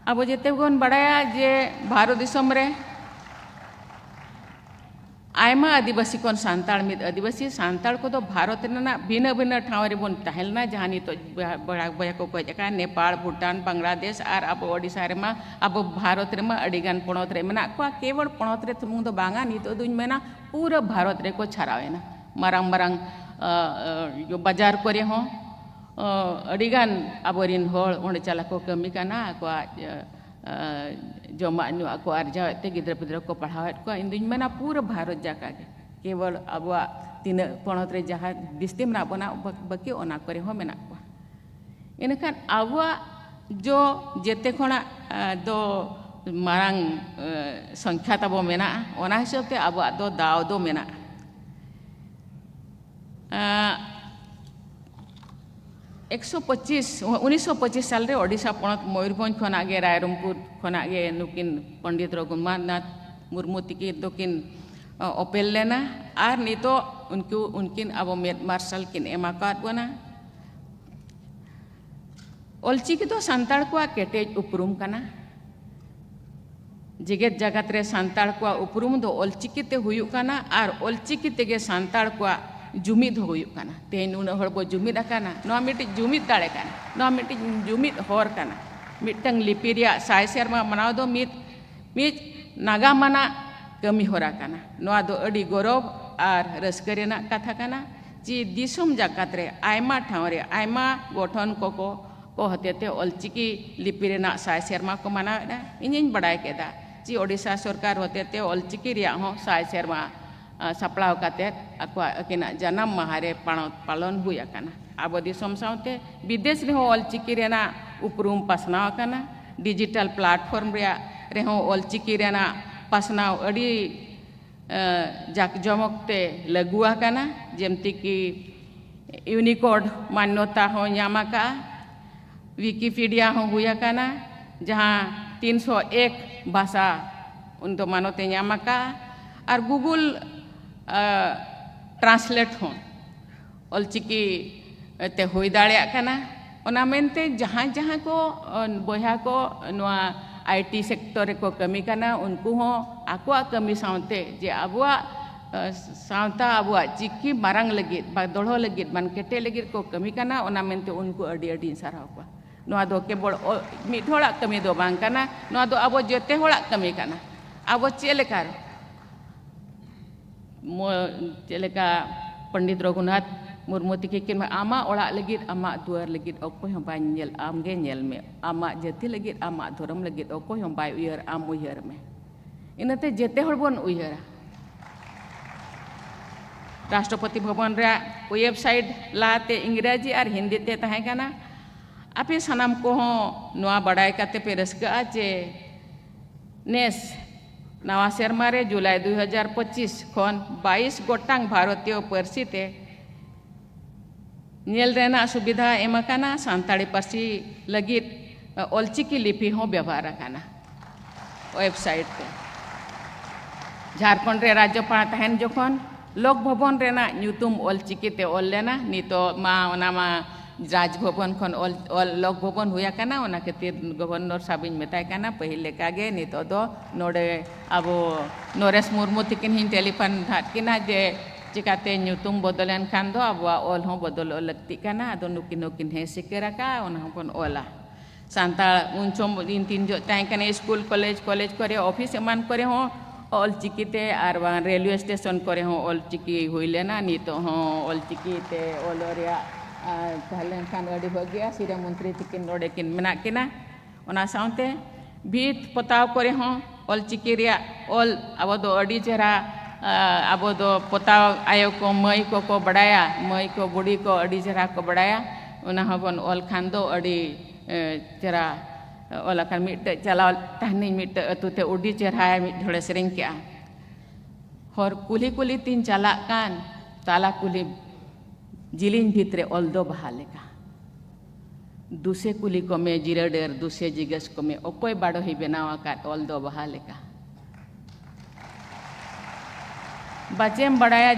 अब जेते बन बड़ाया जे भारत दिसम रे आयमा आदिवासी कोन सांताल मिद आदिवासी सांताल को तो भारत रेना भिन्न भिन्न ठाव रे बन तहलना जहां नितो बड़ा बया को का नेपाल भूटान बांग्लादेश और अब ओडिशा रे मा अब भारत रे मा अडिगान पणत रे मेना को केवल पणत रे तुम तो बांगा नितो दुन मेना पूरा भारत रे को छरावेना मारंग मारंग जो बाजार करे हो अडिगान अबरिन होल ओंडे चला को कमी काना को जमा को अर्जाते गिद्र पिद्र को पढ़ावे को इंदुन मेना पूरा भारत जाका केवल अब तीन पणत रे जहाँ दिस्ती मना बना बकी ओना करे हो मेना को इनखान अब जो जेते खोना दो मारंग संख्या तब मेना ओना हिसाब ते अब दो दाव दो मेना 1925 साल रे ओडिशा पणत मयूरभंज खना गे रायरंगपुर खना गे नुकिन पंडित रघुनाथ मुर्मू तिकिन दोकिन ओपेल लेना और नितो उनकिन अब मेद मार्शल किन एमाकात बना ऑलचिकी तो सांताल को केटेज उपरुम कना जेगेत जगत रे सांताल को उपरुम दो ऑलचिकी ते हुयुक कना और ऑलचिकी तेगे सांताल को जुमिद हुयुक कना तेन उन हड़ बो जुमिद आकाना नो मिटी जुमिद दाड़े काना नो मिटी जुमिद होर काना मिटंग लिपि रिया साय सेरमा मनाव दो मिट नागा मना कमी होरा काना नो दो अडी गौरव और रस्क रेना कथा काना जी दिसुम जगत रे आयमा ठाव रे आयमा गठन को हतेते ऑलचिकी लिपि रेना साय सेरमा को मनावेदा इनिन बड़ाय केदा जी ओडिशा सरकार हतेते ऑलचिकी रिया हो साय सेरमा सपड़ाव काते अकिना जन्म माहारे पालन हुई आकाना अब दिसम सावते विदेश रे ऑलचिकी रेना उपरुम पासनाव आकाना डिजिटल प्लेटफॉर्म रे ऑलचिकी रेना पासनाव अड़ी जाकजमकते लगू आकाना जेमती कि यूनिकोड मान्यता हो नामाका विकिपीडिया हो हुई आकाना जहाँ 301 भाषा उन तो मानोते नामाका और गूगल ट्रांसलेट हो ऑलचिकी ते हुई दाड़िया काना ओना मेनते जहाँ जहाँ को बया को नवा आईटी सेक्टर को कमी काना उनको हो आकुआ कमी सावते जे अबुआ सावता अबुआ चिक्की मारंग लगित बा दोड़ो लगित बन केटे लगित को कमी काना ओना मेनते उनको अड़ी अड़ी सारा को नवा दो केवल मिट होड़ा कमी दो बांग काना नवा दो अब जेते होड़ा कमी काना अब चेलेकार चेलेका पंडित रघुनाथ मुर्मू तिकिन आमा ओड़ा लगित आमा दुआर लगित अकोय हम बाय नेल आमगे नेल में आमा जाति लगित आमा धर्म लगित अकोय हम बाय उयर आम उयर में इनते जेते हर बन उयरा राष्ट्रपति भवन रे वेबसाइट लाते इंग्रेजी और हिंदी ते तहे काना आपे सनाम को नवा बड़ाई काते पे रस्का चे नेस नवा सेरमारे जुलाई 2025 खन 22 गोटांग भारतीय पार्सी ते नेल रेना सुविधा एमकाना सांताड़ी पार्सी लगित ऑलचिकी लिपि हो व्यवहार काना वेबसाइट पे झारखंड रे राज्यपाल तहन जोखन लोक भवन रेना न्यूतुम ऑलचिकी ते ऑल लेना नितो मा ओना मा राजभवन खन लोक भवन हुआ काना ओना खातिर गवर्नर साबिन मेताय काना पहिले कागे नितो दो नोडे अब नरेश मुर्मू तिकिन हिन टेलीफोन धात किना जे चिकाते न्यूतुम बदलन खान दो अब ऑल हो बदल लगती काना अदो नुकिन हे सिकेरा का ओना हपन ओला सांताल उनचोम दिन तीन जो ताई काना स्कूल कॉलेज करे ऑफिस एमान करे हो ऑलचिकी ते आर रेलवे स्टेशन करे हो ऑलचिकी हुई लेना नितो हो ऑलचिकी ते ओलोरिया ताहलेन खान अड़ी भगिया सिरा मंत्री तिकिन नोडे किन मेना किना ओना सावते भीत पताव करे हो ऑलचिकी रिया ऑल अब दो अड़ी चेहरा अब दो पताव आयो को मई को बड़ाया मई को बुढ़ी को अड़ी चेहरा को बड़ाया ओना हबन ऑल खान दो अड़ी चेहरा ओला खान मिट चलाव तहनी मिट अतुते उड़ी चेहरा मिट ढोड़े सेरेंग के हर कुली कुली तीन चला कान ताला कुली जिलिन भितरे ऑलदो बहालेका दूसरे कुली को में जिराडेर दूसरे जिगस को में ओकोय बाड़ो ही बनावा का ऑलदो बहालेका बचेम बड़ाया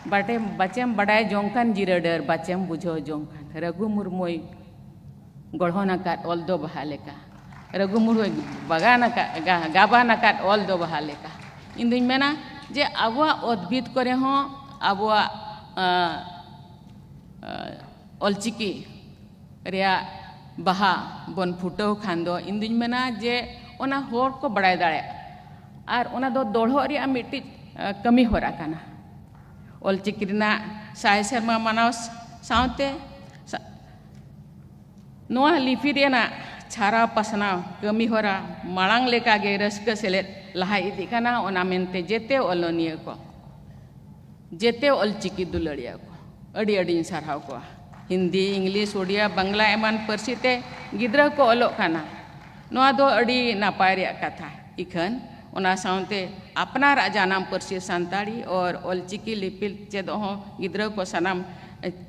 बाटे बचेम बड़ाया जोंखान जिराडेर बचेम बुझो जोंखान रघु मुर्मोई गढ़ोना का ऑलदो बहालेका रघु मुर्मू बगान गाबान आकाद ऑल दो बहा लेका इन दुई मेना जे आबुआ उद्भिद करे हो आबुआ ऑलचिकी रिया बहा बन फुटो खान दो इन दुई मेना जे ओना होर को बड़ाय दाड़े और ओना दो दोड़ो रिया मिट्टी कमी होरा काना ऑलचिकी रिना साय शर्मा मानव साउते नोआ लिपि रेना छारा पसना कमी होरा मांग लेका गे रस्क सेलेट लहा इदी काना ओना मेनते जेते ओलोनिया को जेते ऑलचिकी दुलड़िया को अड़ी अड़ी सारहाव को हिंदी इंग्लिश ओडिया बांग्ला एमान परसीते गिद्रा को ओलोक काना नोआ दो अड़ी नापाय रिया कथा इखन ओना साउते अपनार जानाम परसी सांताड़ी और ऑलचिकी लिपि चेद हो गिद्रा को सनाम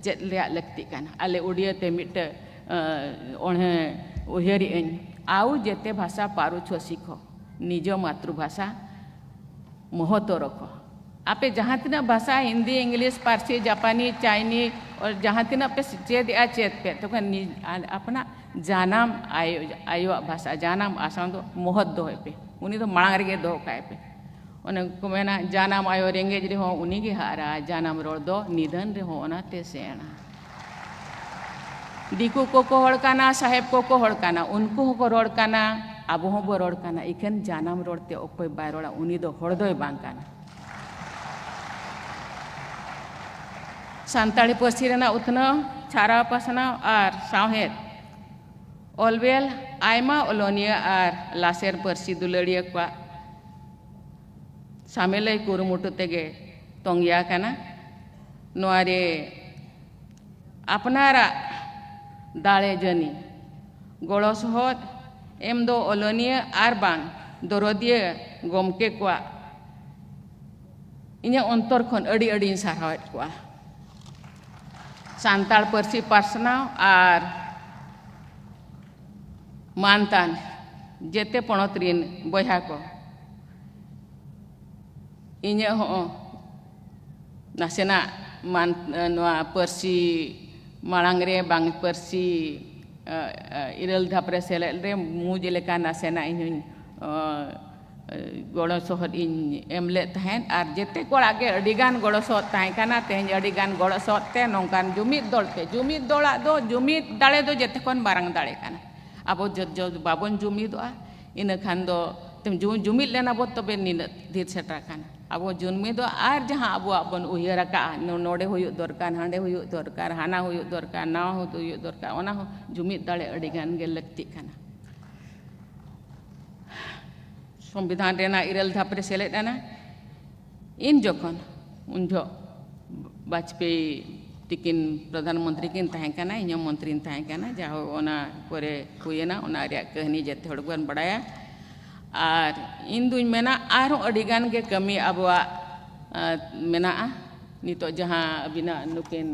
चेद लिया लगती काना आले ओडिया ते मिट ओणे उहेरी आउ जेते भाषा पारुछो सीखो निजो मातृभाषा महत्व रखो आपे जहाँ तीना भाषा हिंदी इंग्लिश पारसी जापानी चाइनीज और जहाँ तीना पे चेद पे तो अपना जानाम आयो भाषा जानाम आसाम दो महत्व दो पे उन्हीं तो मांग रे दो काय पे उन्हें को मेना जानाम आयो रेंगेज रे हो उन्हीं के हारा जानाम रोड दो निधन रे हो ना ते सेना दिकू को हड़काना साहेब को हड़काना उनको को रोड़काना अब हो बो रोड़काना इखन जानाम रोड़ते ओपय बाय रोड़ा उनी दो हड़ दोय बांग काना सांताड़ी पार्सी रेना उतना छारा पासना और साहेब ऑलवेल आयमा ओलोनिया और लासेर पार्सी दुलड़िया को सामेलय कुरुमुटु तेगे तोंगिया काना नोआरे अपनारा दाड़े जनी गड़ो सहद एम दो ओलोनिया आर बांग दरदिया गमके को इन्या अंतर खन अड़ी अड़ी सारहावेद को सांताड़ पार्सी पासनाव और मानतान जेते पणत रिन बया को इन्या हो नासेना मान नोआ पार्सी मांग रे बांग पार्सी इरल धापरे सेलेद रे मुज लेका नासेना इन गड़ो सहद इन एमले तहन और जेते कोड़ा गे अडिगान गड़ो सहद तहन काना तेहन अडिगान गड़ो सहद ते नोंकान जुमिद दलते जुमिद दला दो जुमिद दाड़े दो जेते कोन मारांग दाड़े काना आबो जो बाबन जुमिदोआ इन खान दो तुम जुमिद लेना बो तबे निन धीर सेटा काना आबो जुमिदो आर जहां आबो बन उहिरा का नोडे हुयु दरकार हांडे हुयु दरकार हाना हुयु दरकार ना हुयु दरकार ओना जुमिद दाड़े अडिगान गे लगती काना संविधान रेना इरल धापरे सेलेदाना इन जोखन उनजो वाजपेयी तिकिन प्रधानमंत्री किन तहें काना इन मंत्री तहें काना जाहो ओना परे हुयना ओना रिया कहानी जेते हड़ बन बड़ाया और इन दुई मेना आरो अडिगान के कमी आबवा मेना नितो जहां अबिना नुकिन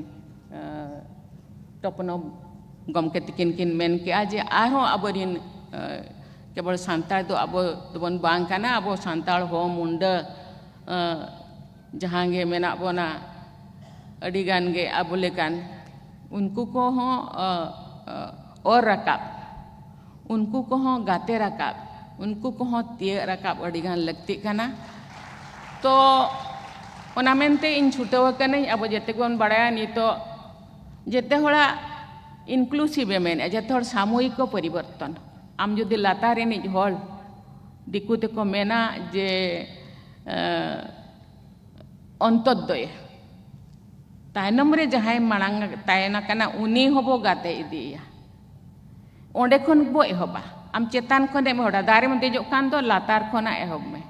टपनो गमके तिकिन किन मेन के आज आरो अबरिन केवल सांताड़ दो अब बन बांग काना अब सांताड़ हो मुंडा जहां गे मेना बोना अडिगान गे अब लेकान उनको को हो और रकाब उनको को हो गाते रकाब उनको को हो तिय रकाब अडिगान लगती काना तो ओना मेनते इन छुटव कने अब जेते कोन बड़ाया नि तो जेते होड़ा इनक्लूसिव मेन जेते होड़ सामूहिक परिवर्तन आम जुदी लातार रिनिज होड़ दिकु तेको मेना जे अंतोदय तायनम रे जहां मांग तायना काना उनी होबो गाते इदिया ओंडे खन बो एहबा आम चेतान खने होड़ा दारे में देजो कान दो लातार खना एहब में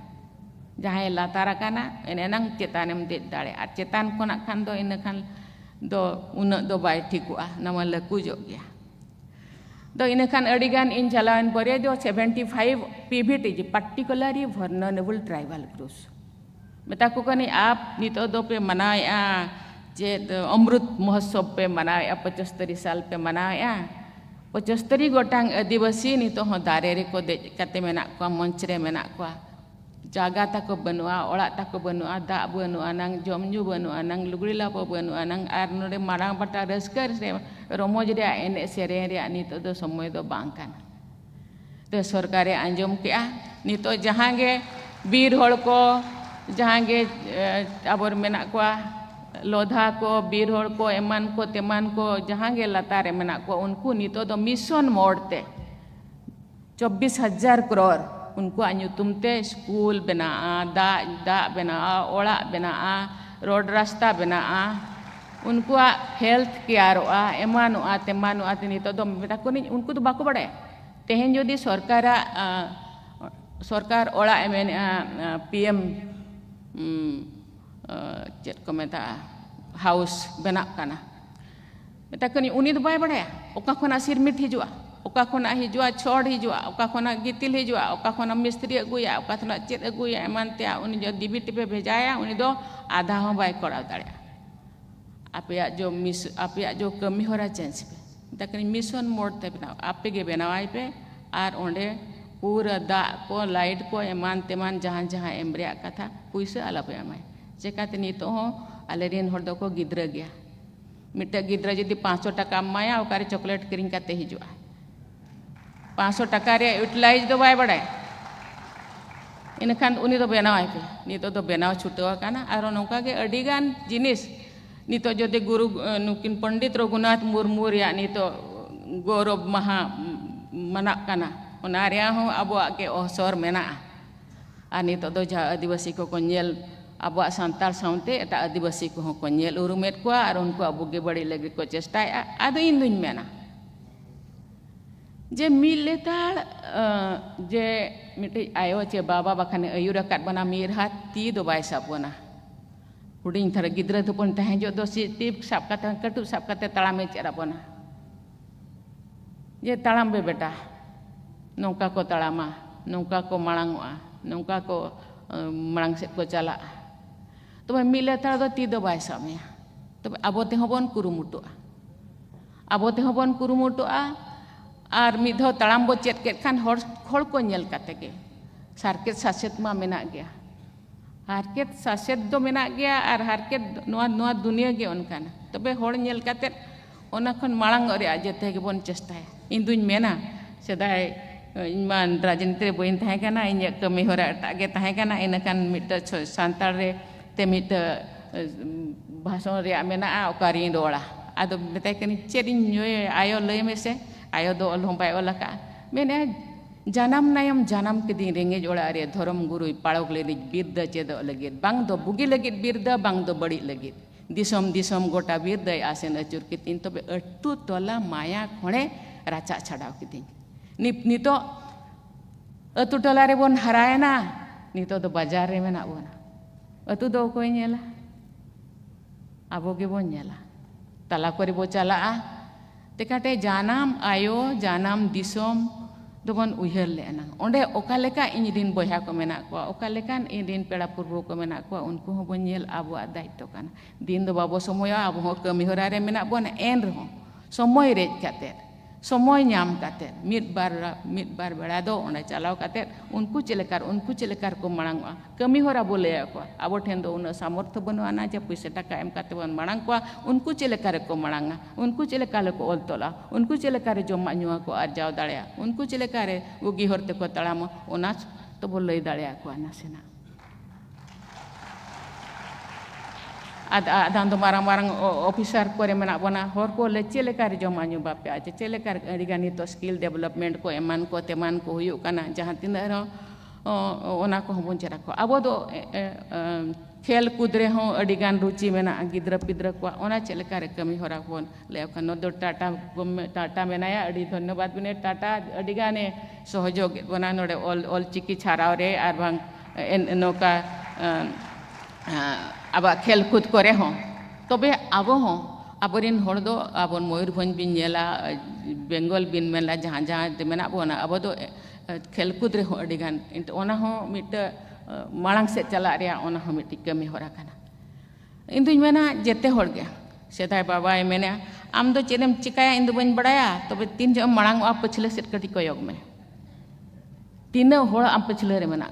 जहां लातार काना एनेनांग चेतानेम दे दाड़े आ चेतान खना खान दो इन खान दो उन दो बाय ठिकुआ नमा लकु जो गया दो इन खान अडिगान इन चलावन बरे जो 75 पीवीटी जी पार्टिकुलरली वर्नरेबल ट्राइबल ग्रुप्स मेता को कनी आप नितो दो पे मनाया जे अमृत महोत्सव पे मनाया 75 साल पे मनाया 75 गोटांग आदिवासी नितो हो दारे रे को दे कते मेना को मंच रे मेना को जागा तक बनुआ ओड़ा तक बनुआ दा बनुआ नंग जमजू बनुआ नंग लुगड़ी लापो बनुआ नंग आर नोडे मारांग बटा रस्कर से रोमोज रे एने सेरे रे नितो दो समय दो बांग काना तो सरकारे आंजम के नितो जहाँ गे बीर हड़ को जहाँ गे आबर मेना को लोधा को बीर हड़ को एमान को तेमान को जहाँ गे लतारे मेना को उनको नितो दो मिशन मोड़ते 24,000 करोड़ उनको अनुतुमते स्कूल बना दा बना ओड़ा बना रोड रास्ता बना उनको हेल्थ केयर एमानुआ तेमानुआ नितो दो मेटा को नहीं उनको तो बाको बड़े तेहन जोदी सरकार ओड़ा एमेन PM चेत को मेता हाउस बना काना मेता कनी उनी दो बाय बड़े ओका खोना सिरमिट हिजुआ ओका खोना हिजुआ छोड़ हिजुआ ओका खोना गितिल हिजुआ ओका खोना मिस्त्री अगुया ओका खोना चेत अगुया एमान ते उनी जो डीबी टिपे भेजाया उनी दो आधा हो बाय कोड़ा दाड़े आपे जो कमी होरा चेंज पे तकनी मिशन मोड ते बनाओ आपे गे बनावाई पे आर ओंडे पूरा दा को लाइट को एमान तेमान जहाँ जहाँ एमरिया कथा पुइसा आला पे आमाय जेकाते नितो हो आलेरिन हर दो को गिद्रा गया मिटा गिद्रा जदी 500 टका माया ओकारे चॉकलेट किरिंग काते हिजुआ 500 टका रे यूटिलाइज दो बाय बड़ाय इनखान उनी दो बेनावाय पे नितो दो बेनाव छुटवा काना आरो नोका के अडिगान जिनिस नितो जदि गुरु नुकिन पंडित रघुनाथ मुर्मू रे नितो गौरव महा मना काना ओना रे हो अबो के असर मेना आ नितो दो जा आदिवासी को कोनेल अबो सांताल साउंते एटा आदिवासी को कोनेल उरुमेट को आर उनको अबो गे बड़ी लगे को चेष्टाया आदो इन दुñ मेना जे मिलेताल जे मिटे आयो चे बाबा बाखाने अयुरा काट बना मीर हाथ ती दो बाय साबोना हुडिंग थर गिद्रा तो पन तहे जो दो टिप साब काते कटु साब काते तड़ामे चेरा बना जे तड़ाम बे बेटा नौका को तड़ामा नौका को मड़ांगोआ नौका को मड़ांग से को चला तो मिलेताल दो ती दो बाय सामेया तो आबो ते हबन कुरुमुटुआ आर मिधो तड़ाम बो चेत के खान हर को नेल काते के सारकेत सासेत मा मेना गया हारकेत सासेत दो मेना गया आर हारकेत नोआ दुनिया गे उनकाना तबे हर नेल काते ओना खन माळांग रे जेते गे बोन चेष्टाय इन दुñ मेना सेदाय इमान राजनीति रे बइन थाहे काना इन कमी होरा एटा गे थाहे काना इनकान मिट सांताल रे ते मिट भाषण रे मेना ओकारी दोड़ा आदो बेताय कनी चेरिन आयो लय मेसे आयो दो ऑल होंबाय ओलाका मेने जानम नायम जानम के दिन रेंगे जोड़ा रे धर्म गुरु पाड़ोक ले बिरद चेद लगित बांग दो बुगी लगित बिरद बांग दो बड़ी लगित दिसम दिसम गोटा बिरद आसेन अचुर कितिन तबे अट्टू तोला माया खोणे राचा छाड़ाव कितिन नितो अतु टोला रे बोन हरायना नितो दो बाजार रे मेना बोना अतु दो कोई नेला आबो गे बोन नेला तला करे बो चला तेकाटे जानम आयो जानम दिसम दोबन उहर लेना ओंडे ओका लेका इन दिन बया को मेना को ओका लेकान इन दिन पेड़ा पूर्व को मेना को उनको हो बनेल आबो दायित्व काना दिन दो बाबो समय आबो हो कमी होरा रे मेना बोन एन रहो समय रेज काते समय नाम काते मिट बार बेड़ा दो ओंडे चलाव काते उनको चेलेकार को मांग कमी होरा बोले को आबो ठेन दो उन सामर्थ्य बनवाना जे पैसा टका एम काते बन मांग को उनको चेलेकार को मांगा उनको चेलेकार को ऑल तोला उनको चेलेकार जमा नुआ को आरजाव दाड़िया उनको चेलेकार उगी हरते को तड़ाम ओना तो बो लई दाड़िया को नासेना आदान दो मारंग मारंग ऑफिसर को मेना बना हर को ले चेलेकार जमा नु बापे आचे चेलेकार अडिगानी तो स्किल डेवलपमेंट को एमान को तेमान को हुयु काना जहां तिना ओना को हबन चेरा को आबो दो खेल कूद रे हो अडिगान रुचि मेना गिद्रा पिद्रा को ओना चेलेकार कमी होरा कोन ले खनो दो टाटा मेनाया अडी धन्यवाद बिने टाटा अडिगाने सहयोग बना नोडे ऑल चिकी छाराव रे आर बांग नोका अब खेल कूद करे हो तबे आबो हो आबरिन हर दो आबन मयूरभंज बिन नेला बेंगल बिन मेला जहाँ जहाँ मेना बोना अब दो खेल कूद रे हो अडिगान ओना हो मिट मांग से चला रे ओना हो मिट कमी होरा काना इन दुñ मेना जेते हर गे सेदाय बाबाय मेना आम दो चेदम चिकाया इन दो बन बड़ाया तबे तीन जो मांग आ पछले सेट कटी कोयोग में तीन हर आम पछले रे मेना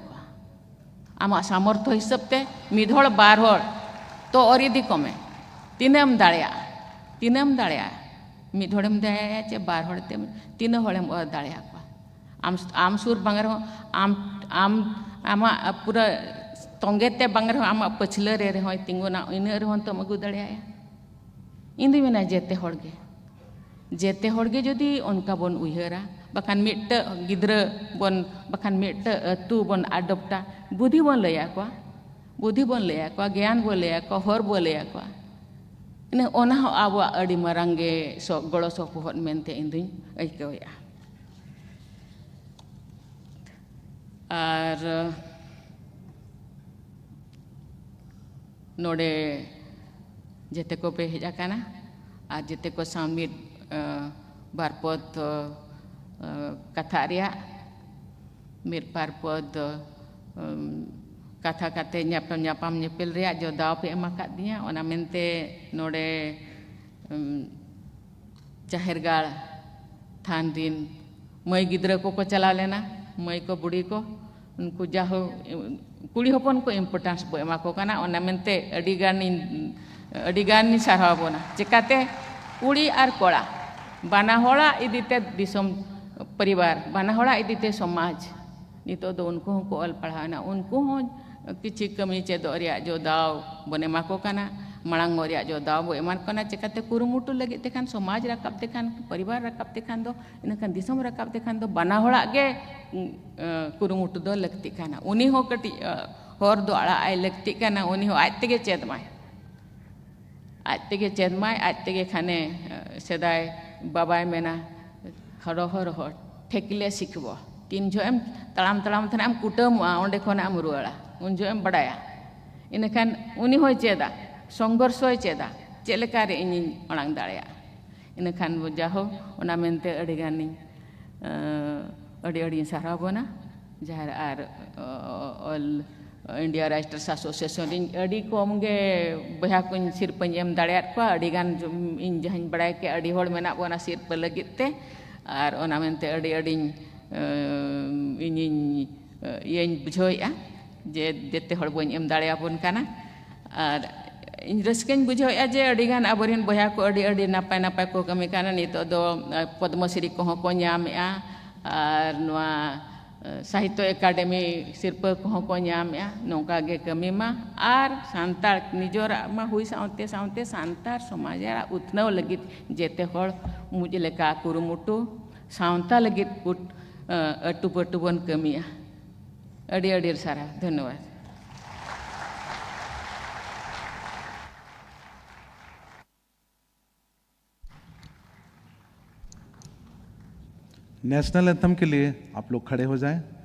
आमा सामर्थ्य हिसाब ते मिद हर बार हर तो औरिदी कमे तीनम दाड़िया मिद हड़ेम दाड़िया चे बार हर ते तीन हड़ेम दाड़िया को आम सुर बांग रहो आम आमा पूरा तोंगेते बांग रहो आमा पछले रे हो तिंगुना इन रे होन तो अगू दाड़े इन दी मेना जेते होड़गे जदि उनका बन उयहरा बखान मिट्ट गिद्र बन बखान मिट्ट अतु बन आडप्टा बुद्धि बन लया को ज्ञान बन लया को हर बन लया को इन ओना हो आबो अड़ी मरांगे सो गड़ो सो पोहट मेनते इंदुई अइकौया और नोडे जेते को पे हेजा काना आज जेते को सामिट बारपद कथा रिया मिर बारपद कथा काते ᱧᱟᱯᱟᱢ ᱧᱮᱯᱮᱞ ᱨᱮᱭᱟᱜ जो दाव पे एमा का दिया ओना मेनते नोडे जाहिर गाड़ थान दिन मई गिद्र को चला लेना मई को बुढ़ी को उनको जाहो कुड़ी हपन को इम्पोर्टेंस बो एमा को काना ओना मेनते अडिगानी सारहा बोना चिकाते कुड़ी और कोड़ा बाना होड़ा इदीते दिसम परिवार बाना होड़ा इदीते समाज नितो दो उनको को अल पढ़ाना उनको हो किछि कमी चेदो रिया जो दाव बने माको काना मांग रिया जो दाव बो एमान कना चिकाते कुरुमुटु लगे तेखान समाज रकाब तेखान परिवार रकाब तेखान दो इनखान दिसम रकाब तेखान दो बाना होड़ा गे कुरुमुटु दो लगती काना उनी हो कटी होर दो आड़ा आय लगती काना उनी हो आज तेगे चेदमाय आज तेगे खाने सेदाय बाबाय मेना हरो ठेकले शिखबो तीन जो एम तड़ाम थाना एम कुटमोआ ओंडे खन एम रुआड़ा उन जो एम बड़ाया इनखान उनी होय चेदा संघर्ष होय चेदा चेलेका रे इनी अड़ांग दाड़ेया इनखान जाहो ओना मेनते अड़ी गानी अड़ी सारा बोना जहार आर ऑल इंडिया राइटर्स एसोसिएशन अड़ी कम गे बहा को सिरपन एम दाड़ेया को अड़ी गान इन जहां बड़ाय के अड़ी होड़ मेना बोना सिरप लगिते और ओना मेनते अड़ी इन बुझोया जे जेते होड़ बन एम दाड़ेया बोन काना और इन रस्केन बुझोया जे अड़ी गान अबरिन बहा को अड़ी नापाय को कमी काना नितो दो पद्मश्री को को ᱧᱟᱢᱮᱜᱼᱟ और नवा साहित्य एकाडेमी सिरपा को ᱧᱟᱢᱮᱜᱼᱟ नोंका गे कमी मा और सांतार निजोरा मा हुई सावते सांतार समाज उतनव लगित जेते होड़ मुझ लेका कुरुमुटु सावता लगित अटू पटू बन कमिया अड़ी सारा धन्यवाद नेशनल एंथम के लिए आप लोग खड़े हो जाएं।